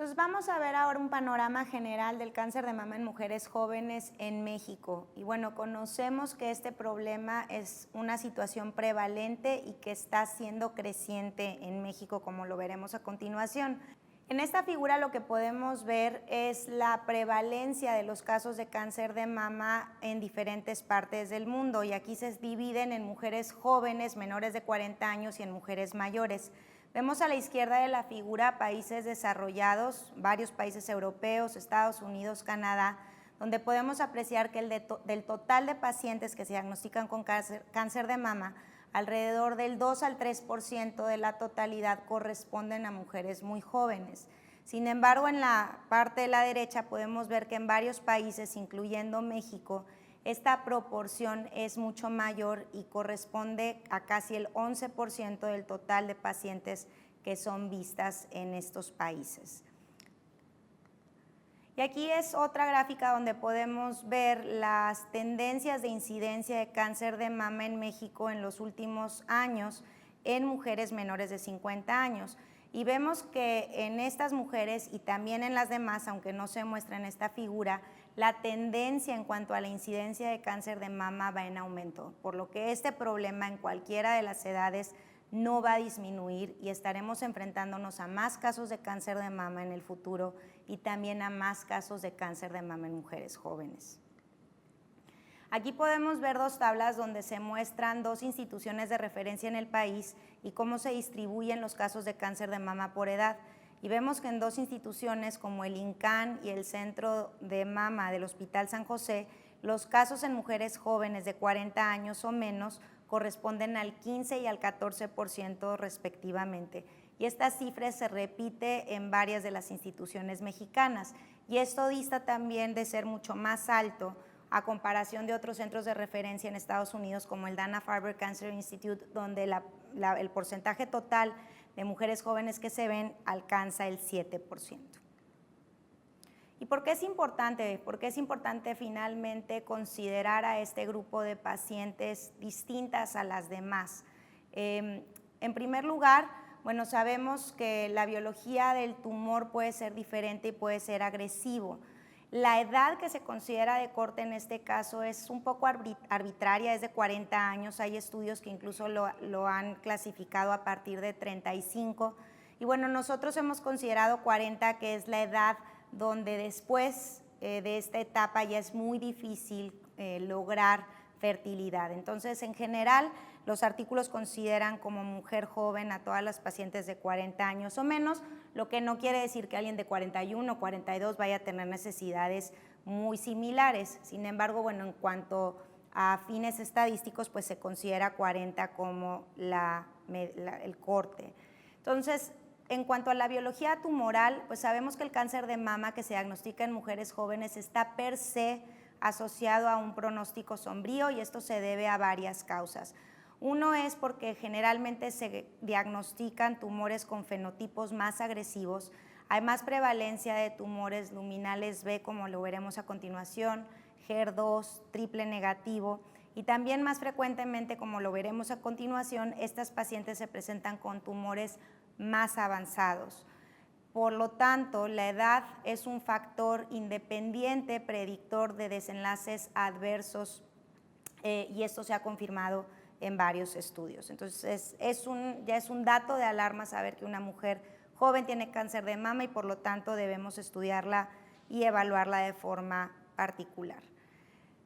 Entonces vamos a ver ahora un panorama general del cáncer de mama en mujeres jóvenes en México. Y bueno, conocemos que este problema es una situación prevalente y que está siendo creciente en México, como lo veremos a continuación. En esta figura lo que podemos ver es la prevalencia de los casos de cáncer de mama en diferentes partes del mundo, y aquí se dividen en mujeres jóvenes menores de 40 años y en mujeres mayores. Vemos a la izquierda de la figura países desarrollados, varios países europeos, Estados Unidos, Canadá, donde podemos apreciar que del total de pacientes que se diagnostican con cáncer de mama, alrededor del 2 al 3% de la totalidad corresponden a mujeres muy jóvenes. Sin embargo, en la parte de la derecha podemos ver que en varios países, incluyendo México, esta proporción es mucho mayor y corresponde a casi el 11% del total de pacientes que son vistas en estos países. Y aquí es otra gráfica donde podemos ver las tendencias de incidencia de cáncer de mama en México en los últimos años en mujeres menores de 50 años. Y vemos que en estas mujeres y también en las demás, aunque no se muestra en esta figura, la tendencia en cuanto a la incidencia de cáncer de mama va en aumento, por lo que este problema en cualquiera de las edades no va a disminuir y estaremos enfrentándonos a más casos de cáncer de mama en el futuro y también a más casos de cáncer de mama en mujeres jóvenes. Aquí podemos ver dos tablas donde se muestran dos instituciones de referencia en el país y cómo se distribuyen los casos de cáncer de mama por edad. Y vemos que en dos instituciones como el INCAN y el Centro de Mama del Hospital San José, los casos en mujeres jóvenes de 40 años o menos corresponden al 15 y al 14% respectivamente. Y esta cifra se repite en varias de las instituciones mexicanas. Y esto dista también de ser mucho más alto a comparación de otros centros de referencia en Estados Unidos como el Dana-Farber Cancer Institute, donde el porcentaje total de mujeres jóvenes que se ven alcanza el 7%. ¿Y por qué es importante? Porque es importante finalmente considerar a este grupo de pacientes distintas a las demás. En primer lugar, bueno, sabemos que la biología del tumor puede ser diferente y puede ser agresivo. La edad que se considera de corte en este caso es un poco arbitraria, es de 40 años, hay estudios que incluso lo han clasificado a partir de 35, y bueno, nosotros hemos considerado 40, que es la edad donde después de esta etapa ya es muy difícil lograr fertilidad. Entonces, en general, los artículos consideran como mujer joven a todas las pacientes de 40 años o menos, lo que no quiere decir que alguien de 41 o 42 vaya a tener necesidades muy similares. Sin embargo, bueno, en cuanto a fines estadísticos, pues se considera 40 como el corte. Entonces, en cuanto a la biología tumoral, pues sabemos que el cáncer de mama que se diagnostica en mujeres jóvenes está per se asociado a un pronóstico sombrío, y esto se debe a varias causas. Uno es porque generalmente se diagnostican tumores con fenotipos más agresivos, hay más prevalencia de tumores luminales B, como lo veremos a continuación, HER2, triple negativo, y también más frecuentemente, como lo veremos a continuación, estas pacientes se presentan con tumores más avanzados. Por lo tanto, la edad es un factor independiente predictor de desenlaces adversos y esto se ha confirmado en varios estudios. Entonces, ya es un dato de alarma saber que una mujer joven tiene cáncer de mama y por lo tanto debemos estudiarla y evaluarla de forma particular.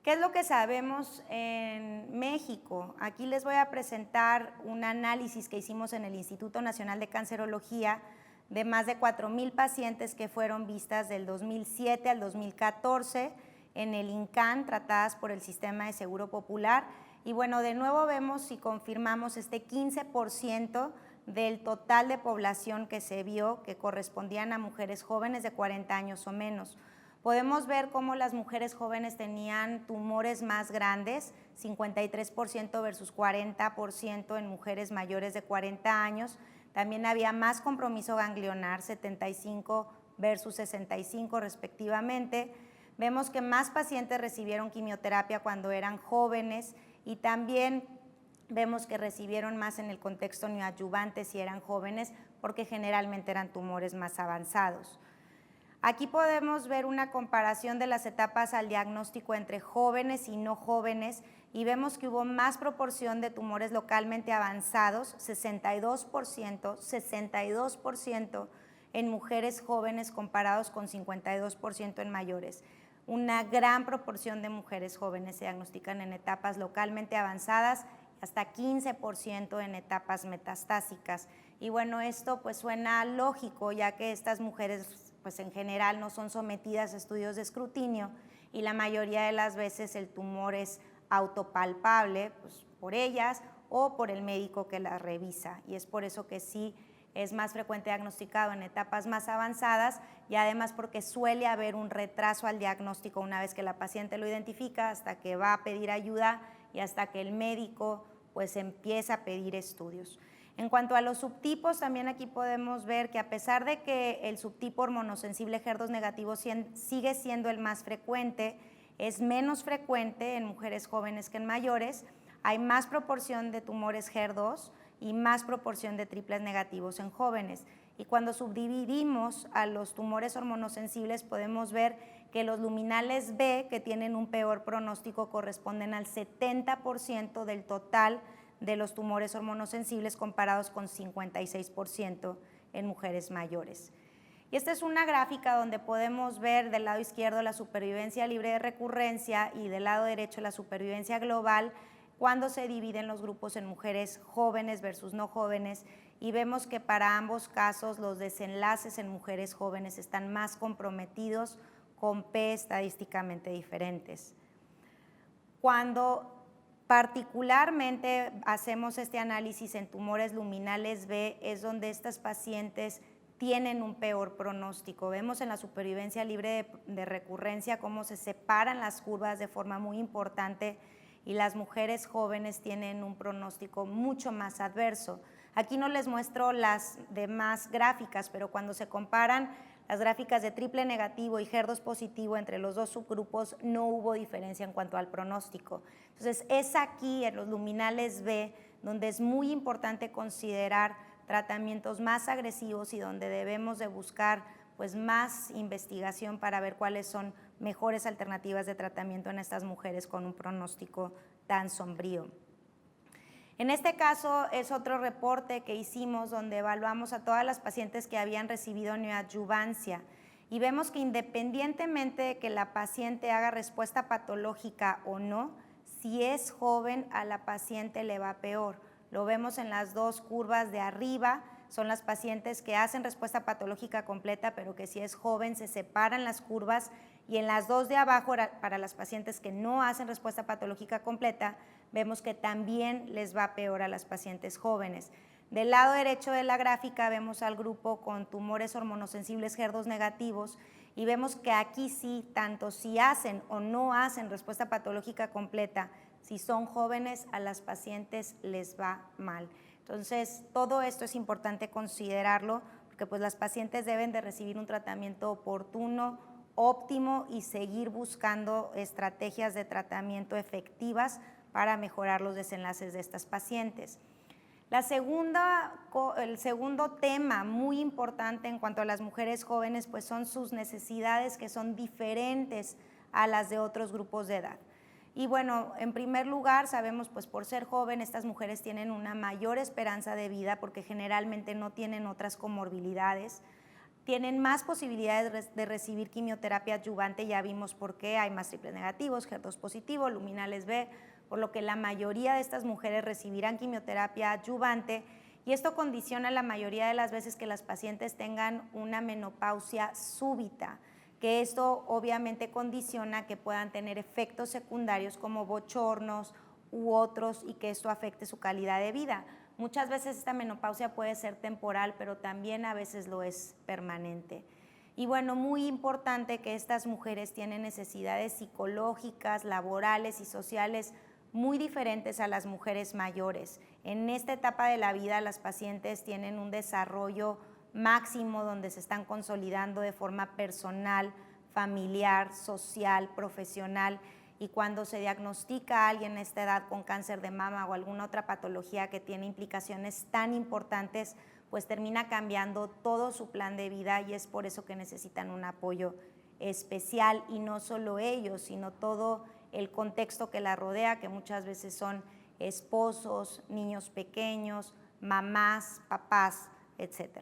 ¿Qué es lo que sabemos en México? Aquí les voy a presentar un análisis que hicimos en el Instituto Nacional de Cancerología de más de 4,000 pacientes que fueron vistas del 2007 al 2014 en el INCAN, tratadas por el Sistema de Seguro Popular. Y bueno, de nuevo vemos y confirmamos este 15% del total de población que se vio, que correspondían a mujeres jóvenes de 40 años o menos. Podemos ver cómo las mujeres jóvenes tenían tumores más grandes, 53% versus 40% en mujeres mayores de 40 años. También había más compromiso ganglionar, 75 versus 65 respectivamente. Vemos que más pacientes recibieron quimioterapia cuando eran jóvenes y también vemos que recibieron más en el contexto neoadyuvante si eran jóvenes, porque generalmente eran tumores más avanzados. Aquí podemos ver una comparación de las etapas al diagnóstico entre jóvenes y no jóvenes y vemos que hubo más proporción de tumores localmente avanzados, 62% en mujeres jóvenes comparados con 52% en mayores. Una gran proporción de mujeres jóvenes se diagnostican en etapas localmente avanzadas, hasta 15% en etapas metastásicas. Y bueno, esto pues suena lógico, ya que estas mujeres pues en general no son sometidas a estudios de escrutinio y la mayoría de las veces el tumor es autopalpable pues, por ellas o por el médico que las revisa, y es por eso que sí es más frecuente diagnosticado en etapas más avanzadas y además porque suele haber un retraso al diagnóstico una vez que la paciente lo identifica hasta que va a pedir ayuda y hasta que el médico pues empieza a pedir estudios. En cuanto a los subtipos, también aquí podemos ver que a pesar de que el subtipo hormonosensible HER2 negativo sigue siendo el más frecuente, es menos frecuente en mujeres jóvenes que en mayores, hay más proporción de tumores HER2 y más proporción de triples negativos en jóvenes. Y cuando subdividimos a los tumores hormonosensibles podemos ver que los luminales B, que tienen un peor pronóstico, corresponden al 70% del total de los tumores hormonosensibles comparados con 56% en mujeres mayores. Y esta es una gráfica donde podemos ver del lado izquierdo la supervivencia libre de recurrencia y del lado derecho la supervivencia global cuando se dividen los grupos en mujeres jóvenes versus no jóvenes, y vemos que para ambos casos los desenlaces en mujeres jóvenes están más comprometidos con P estadísticamente diferentes. Cuando particularmente hacemos este análisis en tumores luminales B, es donde estas pacientes tienen un peor pronóstico. Vemos en la supervivencia libre de recurrencia cómo se separan las curvas de forma muy importante y las mujeres jóvenes tienen un pronóstico mucho más adverso. Aquí no les muestro las demás gráficas, pero cuando se comparan las gráficas de triple negativo y HER2 positivo entre los dos subgrupos no hubo diferencia en cuanto al pronóstico. Entonces es aquí en los luminales B donde es muy importante considerar tratamientos más agresivos y donde debemos de buscar pues más investigación para ver cuáles son mejores alternativas de tratamiento en estas mujeres con un pronóstico tan sombrío. En este caso es otro reporte que hicimos donde evaluamos a todas las pacientes que habían recibido neoadjuvancia y vemos que independientemente de que la paciente haga respuesta patológica o no, si es joven a la paciente le va peor. Lo vemos en las dos curvas de arriba, son las pacientes que hacen respuesta patológica completa, pero que si es joven se separan las curvas, y en las dos de abajo, para las pacientes que no hacen respuesta patológica completa, vemos que también les va peor a las pacientes jóvenes. Del lado derecho de la gráfica vemos al grupo con tumores hormonosensibles HER2 negativos y vemos que aquí sí, tanto si hacen o no hacen respuesta patológica completa, si son jóvenes, a las pacientes les va mal. Entonces, todo esto es importante considerarlo porque pues, las pacientes deben de recibir un tratamiento oportuno, óptimo y seguir buscando estrategias de tratamiento efectivas para mejorar los desenlaces de estas pacientes. El segundo tema muy importante en cuanto a las mujeres jóvenes pues son sus necesidades, que son diferentes a las de otros grupos de edad. Y bueno, en primer lugar sabemos pues por ser joven estas mujeres tienen una mayor esperanza de vida porque generalmente no tienen otras comorbilidades, tienen más posibilidades de recibir quimioterapia adyuvante, ya vimos por qué, hay más triples negativos, HER2 positivo, luminales B, por lo que la mayoría de estas mujeres recibirán quimioterapia adyuvante y esto condiciona la mayoría de las veces que las pacientes tengan una menopausia súbita, que esto obviamente condiciona que puedan tener efectos secundarios como bochornos u otros y que esto afecte su calidad de vida. Muchas veces esta menopausia puede ser temporal, pero también a veces lo es permanente. Y bueno, muy importante que estas mujeres tienen necesidades psicológicas, laborales y sociales muy diferentes a las mujeres mayores. En esta etapa de la vida las pacientes tienen un desarrollo máximo donde se están consolidando de forma personal, familiar, social, profesional, y cuando se diagnostica a alguien a esta edad con cáncer de mama o alguna otra patología que tiene implicaciones tan importantes, pues termina cambiando todo su plan de vida y es por eso que necesitan un apoyo especial, y no solo ellos, sino todo el contexto que la rodea, que muchas veces son esposos, niños pequeños, mamás, papás, etc.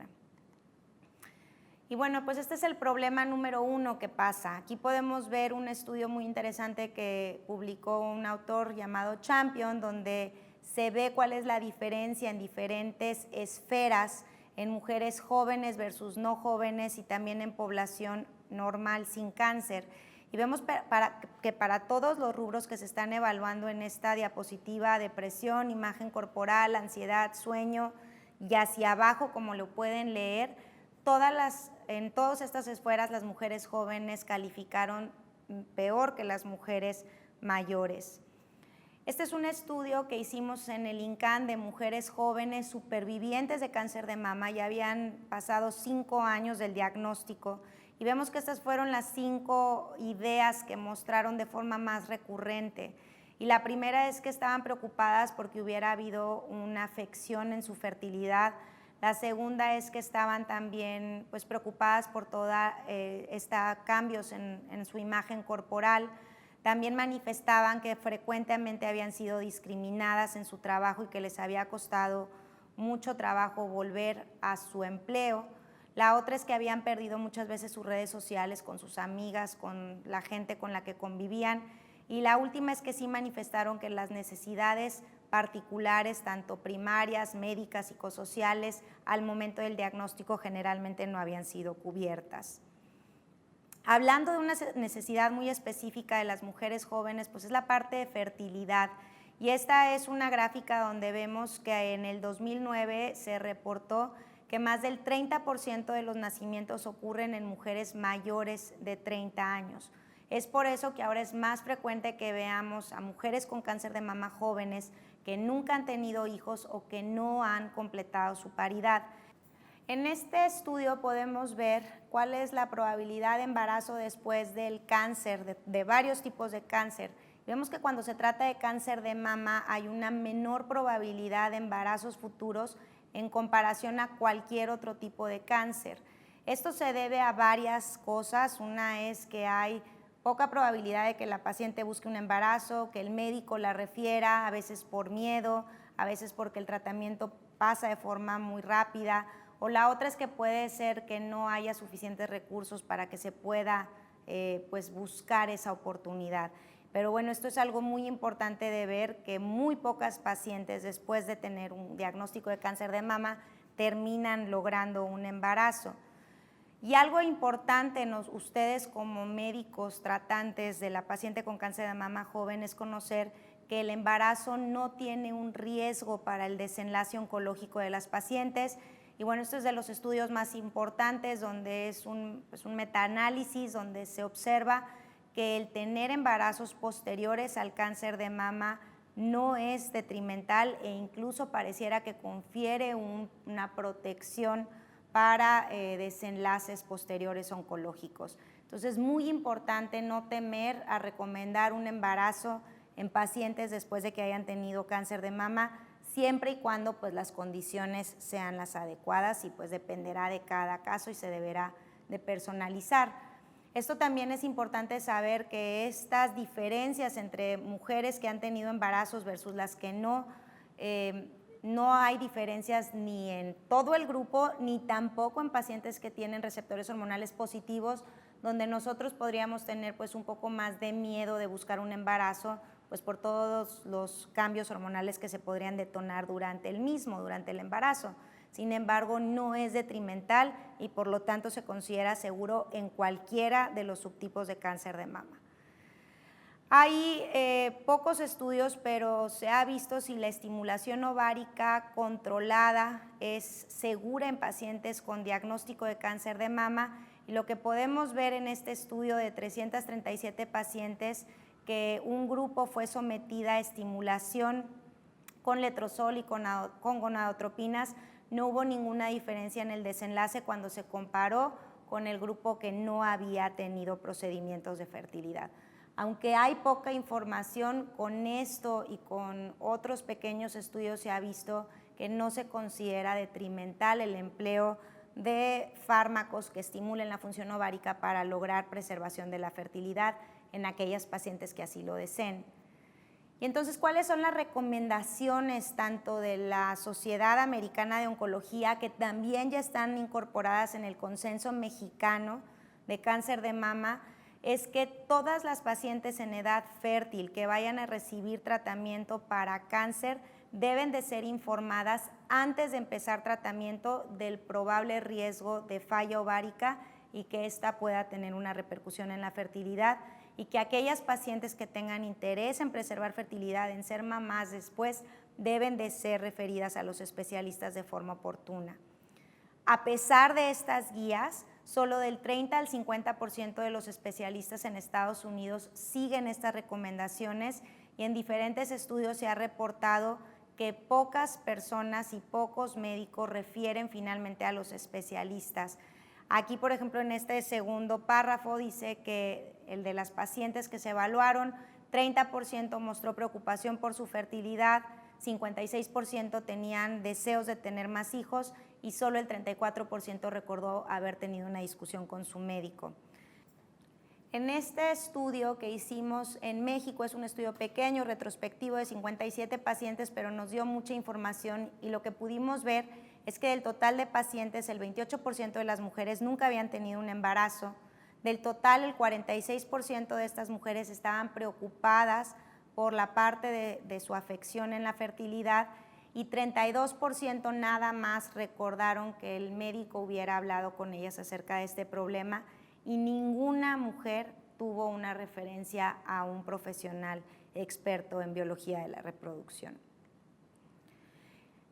Y bueno, pues este es el problema número 1 que pasa. Aquí podemos ver un estudio muy interesante que publicó un autor llamado Champion, donde se ve cuál es la diferencia en diferentes esferas en mujeres jóvenes versus no jóvenes y también en población normal sin cáncer. Y vemos que para todos los rubros que se están evaluando en esta diapositiva, depresión, imagen corporal, ansiedad, sueño, y hacia abajo, como lo pueden leer, en todas estas esferas las mujeres jóvenes calificaron peor que las mujeres mayores. Este es un estudio que hicimos en el INCAN de mujeres jóvenes supervivientes de cáncer de mama. Ya habían pasado 5 años del diagnóstico y vemos que estas fueron las 5 ideas que mostraron de forma más recurrente. Y la primera es que estaban preocupadas porque hubiera habido una afección en su fertilidad. La segunda es que estaban también pues, preocupadas por toda cambios en su imagen corporal. También manifestaban que frecuentemente habían sido discriminadas en su trabajo y que les había costado mucho trabajo volver a su empleo. La otra es que habían perdido muchas veces sus redes sociales con sus amigas, con la gente con la que convivían. Y la última es que sí manifestaron que las necesidades particulares, tanto primarias, médicas, psicosociales, al momento del diagnóstico generalmente no habían sido cubiertas. Hablando de una necesidad muy específica de las mujeres jóvenes, pues es la parte de fertilidad. Y esta es una gráfica donde vemos que en el 2009 se reportó que más del 30% de los nacimientos ocurren en mujeres mayores de 30 años. Es por eso que ahora es más frecuente que veamos a mujeres con cáncer de mama jóvenes que nunca han tenido hijos o que no han completado su paridad. En este estudio podemos ver cuál es la probabilidad de embarazo después del cáncer, de varios tipos de cáncer. Vemos que cuando se trata de cáncer de mama hay una menor probabilidad de embarazos futuros en comparación a cualquier otro tipo de cáncer. Esto se debe a varias cosas. Una es que hay poca probabilidad de que la paciente busque un embarazo, que el médico la refiera, a veces por miedo, a veces porque el tratamiento pasa de forma muy rápida, o la otra es que puede ser que no haya suficientes recursos para que se pueda pues buscar esa oportunidad. Pero bueno, esto es algo muy importante de ver, que muy pocas pacientes después de tener un diagnóstico de cáncer de mama terminan logrando un embarazo. Y algo importante, ustedes como médicos tratantes de la paciente con cáncer de mama joven, es conocer que el embarazo no tiene un riesgo para el desenlace oncológico de las pacientes. Y bueno, esto es de los estudios más importantes, donde es un metaanálisis donde se observa que el tener embarazos posteriores al cáncer de mama no es detrimental e incluso pareciera que confiere una protección para desenlaces posteriores oncológicos. Entonces es muy importante no temer a recomendar un embarazo en pacientes después de que hayan tenido cáncer de mama, siempre y cuando pues, las condiciones sean las adecuadas, y pues dependerá de cada caso y se deberá de personalizar. Esto también es importante saber, que estas diferencias entre mujeres que han tenido embarazos versus las que no, no hay diferencias ni en todo el grupo, ni tampoco en pacientes que tienen receptores hormonales positivos, donde nosotros podríamos tener pues un poco más de miedo de buscar un embarazo, pues por todos los cambios hormonales que se podrían detonar durante el embarazo. Sin embargo, no es detrimental y por lo tanto se considera seguro en cualquiera de los subtipos de cáncer de mama. Hay pocos estudios, pero se ha visto si la estimulación ovárica controlada es segura en pacientes con diagnóstico de cáncer de mama, y lo que podemos ver en este estudio de 337 pacientes, que un grupo fue sometida a estimulación con letrozol y con gonadotropinas, no hubo ninguna diferencia en el desenlace cuando se comparó con el grupo que no había tenido procedimientos de fertilidad. Aunque hay poca información, con esto y con otros pequeños estudios se ha visto que no se considera detrimental el empleo de fármacos que estimulen la función ovárica para lograr preservación de la fertilidad en aquellas pacientes que así lo deseen. Y entonces, ¿cuáles son las recomendaciones tanto de la Sociedad Americana de Oncología, que también ya están incorporadas en el Consenso Mexicano de Cáncer de Mama? Es que todas las pacientes en edad fértil que vayan a recibir tratamiento para cáncer deben de ser informadas antes de empezar tratamiento del probable riesgo de falla ovárica y que ésta pueda tener una repercusión en la fertilidad, y que aquellas pacientes que tengan interés en preservar fertilidad, en ser mamás después, deben de ser referidas a los especialistas de forma oportuna. A pesar de estas guías, solo del 30 al 50% de los especialistas en Estados Unidos siguen estas recomendaciones, y en diferentes estudios se ha reportado que pocas personas y pocos médicos refieren finalmente a los especialistas. Aquí, por ejemplo, en este segundo párrafo dice que el de las pacientes que se evaluaron, 30% mostró preocupación por su fertilidad, 56% tenían deseos de tener más hijos y solo el 34% recordó haber tenido una discusión con su médico. En este estudio que hicimos en México, es un estudio pequeño, retrospectivo, de 57 pacientes, pero nos dio mucha información, y lo que pudimos ver es que del total de pacientes, el 28% de las mujeres nunca habían tenido un embarazo. Del total, el 46% de estas mujeres estaban preocupadas por la parte de su afección en la fertilidad, y 32% nada más recordaron que el médico hubiera hablado con ellas acerca de este problema, y ninguna mujer tuvo una referencia a un profesional experto en biología de la reproducción.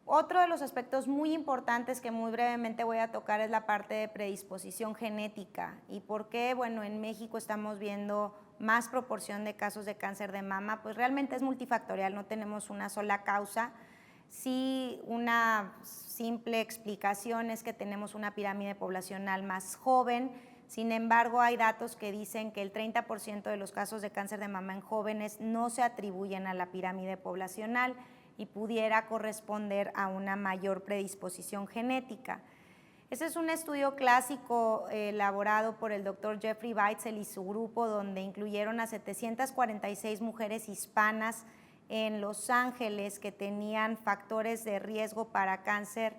Otro de los aspectos muy importantes que muy brevemente voy a tocar es la parte de predisposición genética. ¿Y por qué? Bueno, en México estamos viendo más proporción de casos de cáncer de mama, pues realmente es multifactorial, no tenemos una sola causa. Sí, una simple explicación es que tenemos una pirámide poblacional más joven. Sin embargo, hay datos que dicen que el 30% de los casos de cáncer de mama en jóvenes no se atribuyen a la pirámide poblacional y pudiera corresponder a una mayor predisposición genética. Este es un estudio clásico elaborado por el doctor Jeffrey Weitzel y su grupo, donde incluyeron a 746 mujeres hispanas en Los Ángeles que tenían factores de riesgo para cáncer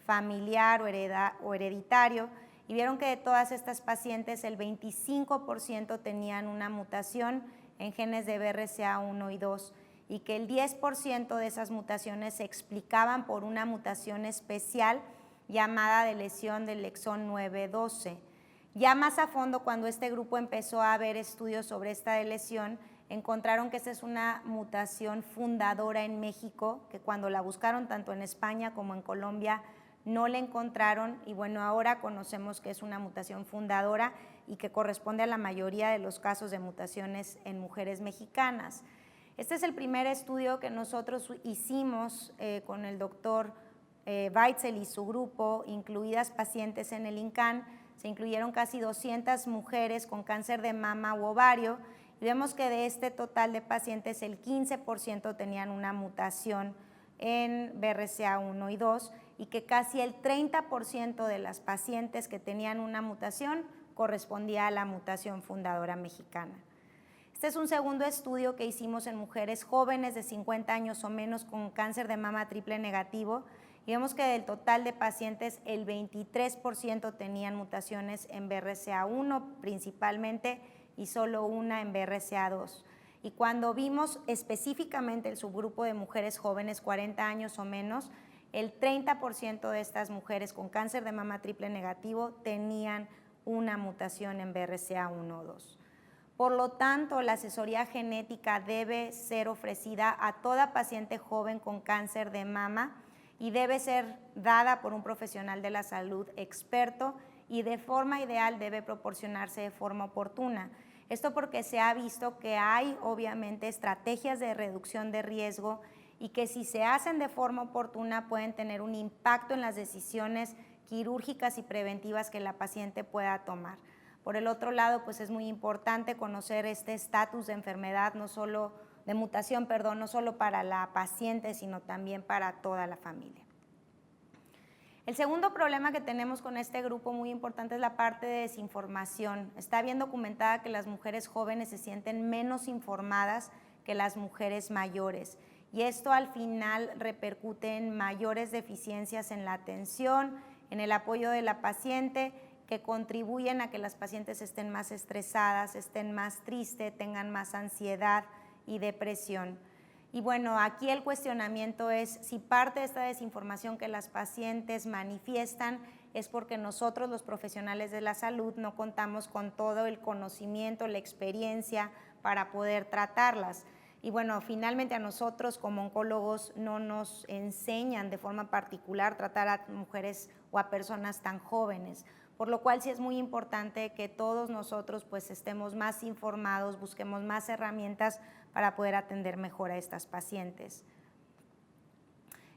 familiar o hereditario, y vieron que de todas estas pacientes el 25% tenían una mutación en genes de BRCA1 y 2, y que el 10% de esas mutaciones se explicaban por una mutación especial llamada de lesión del exón 9-12. Ya más a fondo, cuando este grupo empezó a ver estudios sobre esta lesión, encontraron que esta es una mutación fundadora en México, que cuando la buscaron tanto en España como en Colombia no la encontraron, y bueno, ahora conocemos que es una mutación fundadora y que corresponde a la mayoría de los casos de mutaciones en mujeres mexicanas. Este es el primer estudio que nosotros hicimos con el doctor Weitzel y su grupo, incluidas pacientes en el INCAN. Se incluyeron casi 200 mujeres con cáncer de mama u ovario, y vemos que de este total de pacientes el 15% tenían una mutación en BRCA1 y 2, y que casi el 30% de las pacientes que tenían una mutación correspondía a la mutación fundadora mexicana. Este es un segundo estudio que hicimos en mujeres jóvenes de 50 años o menos con cáncer de mama triple negativo, y vemos que del total de pacientes el 23% tenían mutaciones en BRCA1 principalmente, y solo una en BRCA2. Y cuando vimos específicamente el subgrupo de mujeres jóvenes 40 años o menos, el 30% de estas mujeres con cáncer de mama triple negativo tenían una mutación en BRCA1 o 2. Por lo tanto, la asesoría genética debe ser ofrecida a toda paciente joven con cáncer de mama y debe ser dada por un profesional de la salud experto, y de forma ideal debe proporcionarse de forma oportuna. Esto porque se ha visto que hay obviamente estrategias de reducción de riesgo, y que si se hacen de forma oportuna pueden tener un impacto en las decisiones quirúrgicas y preventivas que la paciente pueda tomar. Por el otro lado, pues es muy importante conocer este estatus de enfermedad, de mutación, no solo para la paciente, sino también para toda la familia. El segundo problema que tenemos con este grupo muy importante es la parte de desinformación. Está bien documentada que las mujeres jóvenes se sienten menos informadas que las mujeres mayores y esto al final repercute en mayores deficiencias en la atención, en el apoyo de la paciente, que contribuyen a que las pacientes estén más estresadas, estén más tristes, tengan más ansiedad y depresión. Y bueno, aquí el cuestionamiento es si parte de esta desinformación que las pacientes manifiestan es porque nosotros los profesionales de la salud no contamos con todo el conocimiento, la experiencia para poder tratarlas. Y bueno, finalmente a nosotros como oncólogos no nos enseñan de forma particular tratar a mujeres o a personas tan jóvenes, por lo cual sí es muy importante que todos nosotros pues estemos más informados, busquemos más herramientas para poder atender mejor a estas pacientes.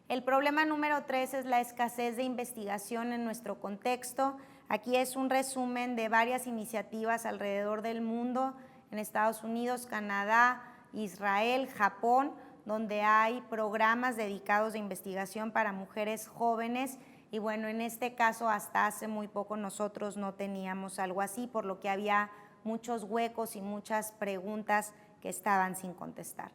El problema número 3 es la escasez de investigación en nuestro contexto. Aquí es un resumen de varias iniciativas alrededor del mundo, en Estados Unidos, Canadá, Israel, Japón, donde hay programas dedicados de investigación para mujeres jóvenes y bueno, en este caso hasta hace muy poco nosotros no teníamos algo así, por lo que había muchos huecos y muchas preguntas que estaban sin contestar.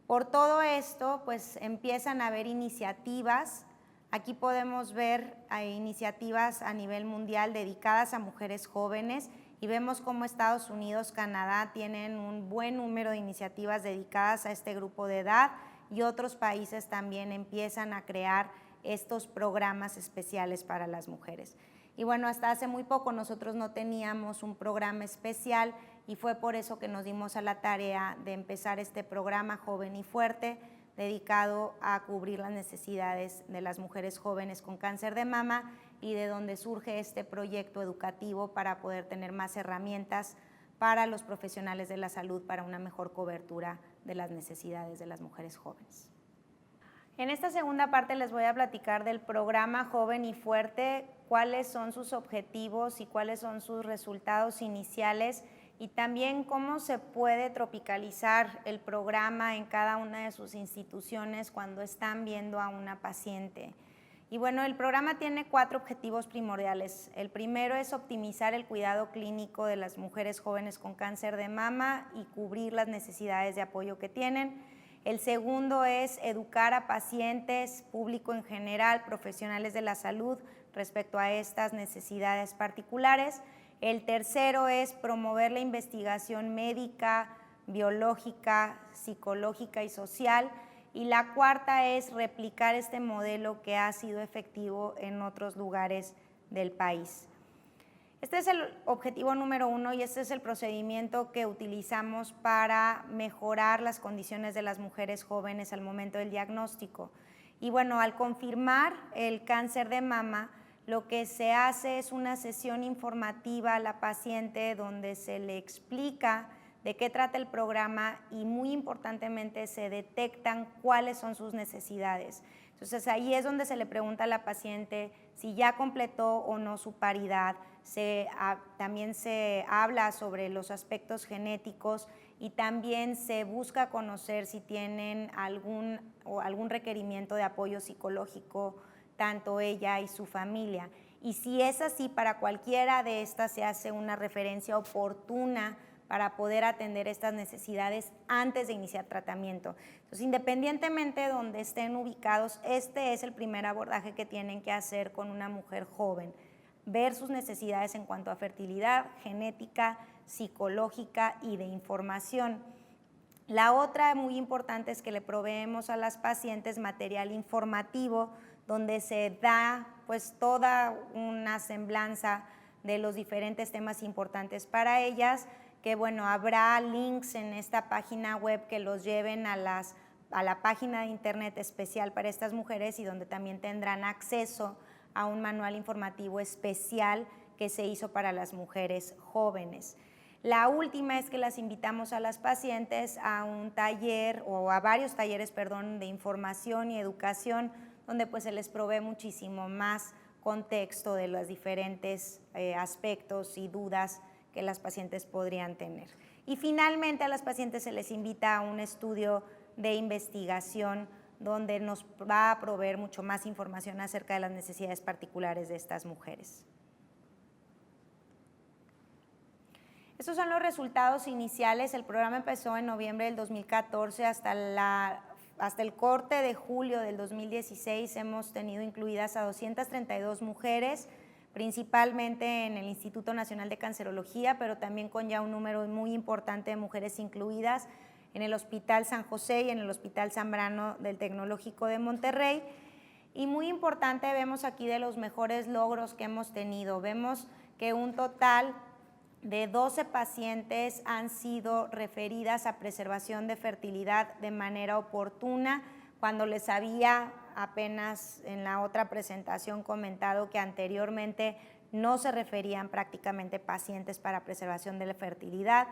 Por todo esto, pues empiezan a haber iniciativas. Aquí podemos ver iniciativas a nivel mundial dedicadas a mujeres jóvenes y vemos cómo Estados Unidos, Canadá tienen un buen número de iniciativas dedicadas a este grupo de edad y otros países también empiezan a crear estos programas especiales para las mujeres. Y bueno, hasta hace muy poco nosotros no teníamos un programa especial y fue por eso que nos dimos a la tarea de empezar este programa Joven y Fuerte, dedicado a cubrir las necesidades de las mujeres jóvenes con cáncer de mama y de donde surge este proyecto educativo para poder tener más herramientas para los profesionales de la salud para una mejor cobertura de las necesidades de las mujeres jóvenes. En esta segunda parte les voy a platicar del programa Joven y Fuerte, cuáles son sus objetivos y cuáles son sus resultados iniciales y también cómo se puede tropicalizar el programa en cada una de sus instituciones cuando están viendo a una paciente. Y bueno, el programa tiene 4 objetivos primordiales. El primero es optimizar el cuidado clínico de las mujeres jóvenes con cáncer de mama y cubrir las necesidades de apoyo que tienen. El segundo es educar a pacientes, público en general, profesionales de la salud respecto a estas necesidades particulares. El tercero es promover la investigación médica, biológica, psicológica y social. Y la cuarta es replicar este modelo que ha sido efectivo en otros lugares del país. Este es el objetivo número 1 y este es el procedimiento que utilizamos para mejorar las condiciones de las mujeres jóvenes al momento del diagnóstico. Y bueno, al confirmar el cáncer de mama, lo que se hace es una sesión informativa a la paciente donde se le explica de qué trata el programa y muy importantemente se detectan cuáles son sus necesidades. Entonces ahí es donde se le pregunta a la paciente si ya completó o no su paridad. También se habla sobre los aspectos genéticos y también se busca conocer si tienen algún requerimiento de apoyo psicológico, tanto ella y su familia. Y si es así, para cualquiera de estas se hace una referencia oportuna para poder atender estas necesidades antes de iniciar tratamiento. Entonces, independientemente de donde estén ubicados, este es el primer abordaje que tienen que hacer con una mujer joven, ver sus necesidades en cuanto a fertilidad, genética, psicológica y de información. La otra muy importante es que le proveemos a las pacientes material informativo donde se da pues toda una semblanza de los diferentes temas importantes para ellas, que bueno, habrá links en esta página web que los lleven a la página de internet especial para estas mujeres y donde también tendrán acceso a un manual informativo especial que se hizo para las mujeres jóvenes. La última es que las invitamos a las pacientes a un taller o a varios talleres, perdón, de información y educación donde pues se les provee muchísimo más contexto de los diferentes aspectos y dudas que las pacientes podrían tener. Y finalmente a las pacientes se les invita a un estudio de investigación donde nos va a proveer mucho más información acerca de las necesidades particulares de estas mujeres. Estos son los resultados iniciales. El programa empezó en noviembre del 2014 hasta el corte de julio del 2016. Hemos tenido incluidas a 232 mujeres, principalmente en el Instituto Nacional de Cancerología, pero también con ya un número muy importante de mujeres incluidas en el Hospital San José y en el Hospital Zambrano del Tecnológico de Monterrey. Y muy importante, vemos aquí de los mejores logros que hemos tenido. Vemos que un total de 12 pacientes han sido referidas a preservación de fertilidad de manera oportuna, cuando les había apenas en la otra presentación comentado que anteriormente no se referían prácticamente pacientes para preservación de la fertilidad.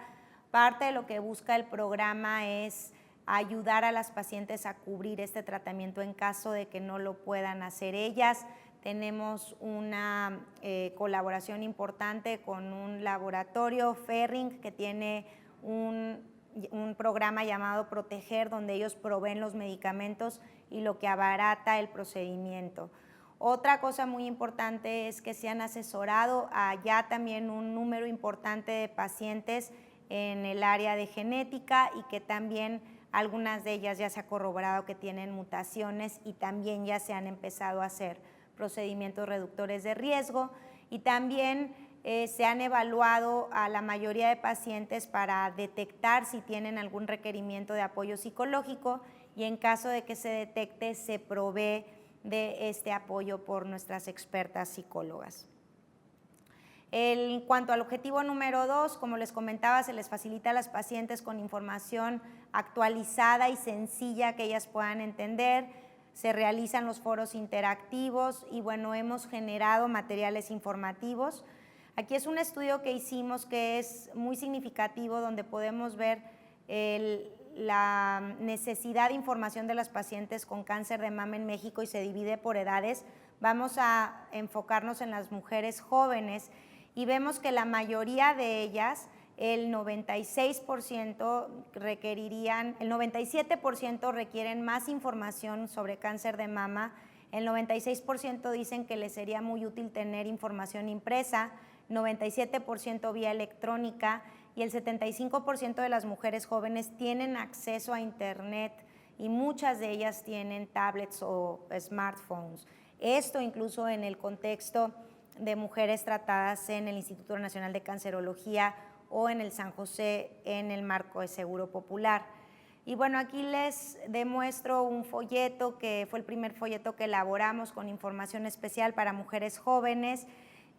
Parte de lo que busca el programa es ayudar a las pacientes a cubrir este tratamiento en caso de que no lo puedan hacer ellas. Tenemos una colaboración importante con un laboratorio, Ferring, que tiene un programa llamado Proteger, donde ellos proveen los medicamentos y lo que abarata el procedimiento. Otra cosa muy importante es que se han asesorado a ya también un número importante de pacientes en el área de genética y que también algunas de ellas ya se ha corroborado que tienen mutaciones y también ya se han empezado a hacer procedimientos reductores de riesgo, y también se han evaluado a la mayoría de pacientes para detectar si tienen algún requerimiento de apoyo psicológico, y en caso de que se detecte se provee de este apoyo por nuestras expertas psicólogas. En cuanto al objetivo número 2, como les comentaba, se les facilita a las pacientes con información actualizada y sencilla que ellas puedan entender. Se realizan los foros interactivos y bueno, hemos generado materiales informativos. Aquí es un estudio que hicimos que es muy significativo, donde podemos ver la necesidad de información de las pacientes con cáncer de mama en México y se divide por edades. Vamos a enfocarnos en las mujeres jóvenes y vemos que la mayoría de ellas, el 96% requerirían, el 97% requieren más información sobre cáncer de mama, el 96% dicen que les sería muy útil tener información impresa, 97% vía electrónica, y el 75% de las mujeres jóvenes tienen acceso a internet y muchas de ellas tienen tablets o smartphones. Esto incluso en el contexto de mujeres tratadas en el Instituto Nacional de Cancerología o en el San José en el marco de Seguro Popular. Y bueno, aquí les demuestro un folleto que fue el primer folleto que elaboramos con información especial para mujeres jóvenes.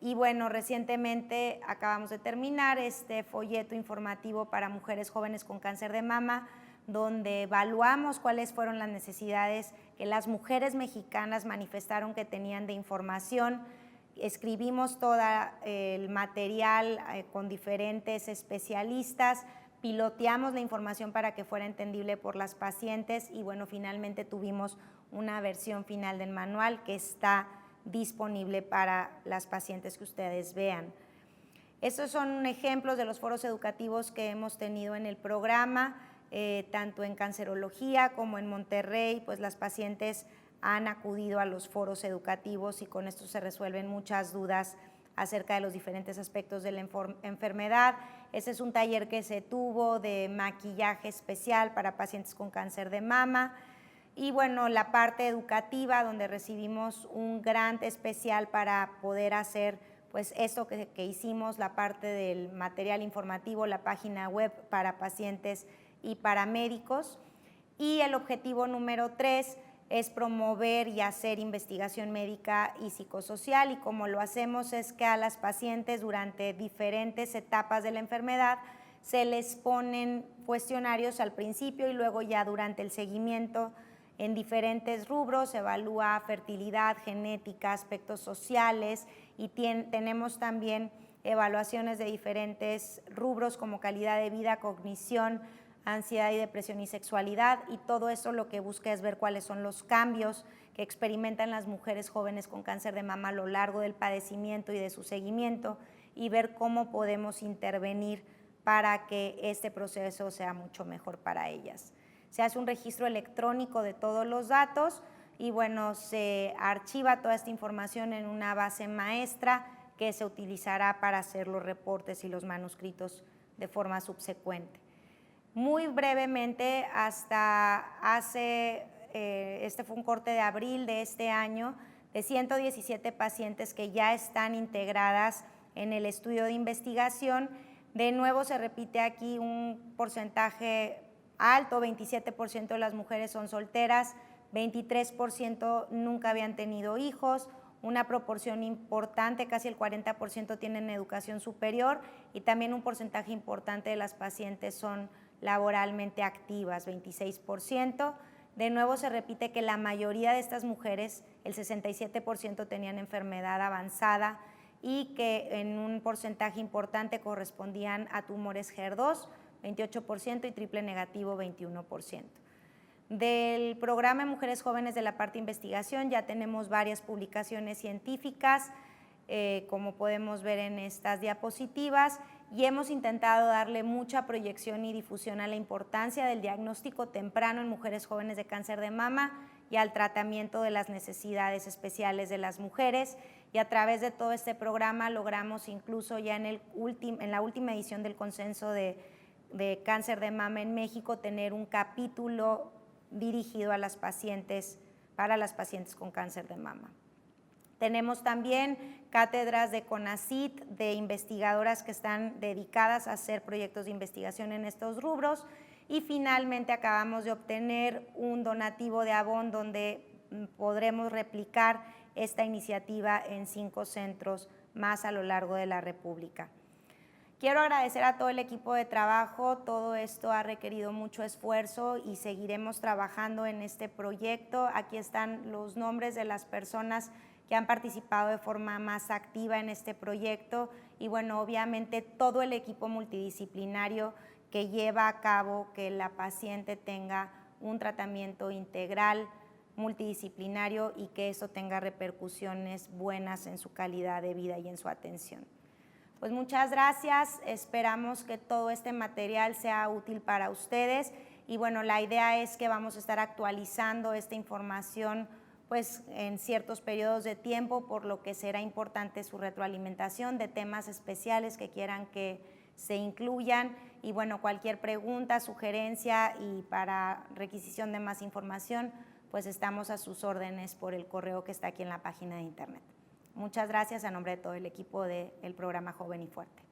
Y bueno, recientemente acabamos de terminar este folleto informativo para mujeres jóvenes con cáncer de mama, donde evaluamos cuáles fueron las necesidades que las mujeres mexicanas manifestaron que tenían de información. Escribimos todo el material con diferentes especialistas, piloteamos la información para que fuera entendible por las pacientes y bueno, finalmente tuvimos una versión final del manual que está disponible para las pacientes que ustedes vean. Estos son ejemplos de los foros educativos que hemos tenido en el programa, tanto en cancerología como en Monterrey, pues las pacientes han acudido a los foros educativos y con esto se resuelven muchas dudas acerca de los diferentes aspectos de la enfermedad. Ese es un taller que se tuvo de maquillaje especial para pacientes con cáncer de mama. Y bueno, la parte educativa, donde recibimos un grant especial para poder hacer pues esto que hicimos, la parte del material informativo, la página web para pacientes y para médicos. Y el objetivo número 3 es promover y hacer investigación médica y psicosocial, y como lo hacemos es que a las pacientes durante diferentes etapas de la enfermedad se les ponen cuestionarios al principio y luego ya durante el seguimiento en diferentes rubros, se evalúa fertilidad, genética, aspectos sociales y tenemos también evaluaciones de diferentes rubros como calidad de vida, cognición, ansiedad y depresión y sexualidad, y todo eso lo que busca es ver cuáles son los cambios que experimentan las mujeres jóvenes con cáncer de mama a lo largo del padecimiento y de su seguimiento y ver cómo podemos intervenir para que este proceso sea mucho mejor para ellas. Se hace un registro electrónico de todos los datos y bueno, se archiva toda esta información en una base maestra que se utilizará para hacer los reportes y los manuscritos de forma subsecuente. Muy brevemente, hasta hace, este fue un corte de abril de este año, de 117 pacientes que ya están integradas en el estudio de investigación. De nuevo se repite aquí un porcentaje alto, 27% de las mujeres son solteras, 23% nunca habían tenido hijos, una proporción importante, casi el 40% tienen educación superior y también un porcentaje importante de las pacientes son laboralmente activas, 26%. De nuevo se repite que la mayoría de estas mujeres, el 67% tenían enfermedad avanzada y que en un porcentaje importante correspondían a tumores HER2, 28% y triple negativo, 21%. Del programa Mujeres Jóvenes de la parte de investigación ya tenemos varias publicaciones científicas, como podemos ver en estas diapositivas, y hemos intentado darle mucha proyección y difusión a la importancia del diagnóstico temprano en mujeres jóvenes de cáncer de mama y al tratamiento de las necesidades especiales de las mujeres, y a través de todo este programa logramos incluso ya en la última edición del Consenso de Cáncer de Mama en México tener un capítulo dirigido a las pacientes, para las pacientes con cáncer de mama. Tenemos también cátedras de CONACYT, de investigadoras que están dedicadas a hacer proyectos de investigación en estos rubros, y finalmente acabamos de obtener un donativo de Avon donde podremos replicar esta iniciativa en 5 centros más a lo largo de la República. Quiero agradecer a todo el equipo de trabajo. Todo esto ha requerido mucho esfuerzo y seguiremos trabajando en este proyecto. Aquí están los nombres de las personas que han participado de forma más activa en este proyecto y bueno, obviamente todo el equipo multidisciplinario que lleva a cabo que la paciente tenga un tratamiento integral, multidisciplinario y que eso tenga repercusiones buenas en su calidad de vida y en su atención. Pues muchas gracias, esperamos que todo este material sea útil para ustedes y bueno, la idea es que vamos a estar actualizando esta información pues en ciertos periodos de tiempo, por lo que será importante su retroalimentación de temas especiales que quieran que se incluyan y bueno, cualquier pregunta, sugerencia y para requisición de más información, pues estamos a sus órdenes por el correo que está aquí en la página de internet. Muchas gracias a nombre de todo el equipo del programa Joven y Fuerte.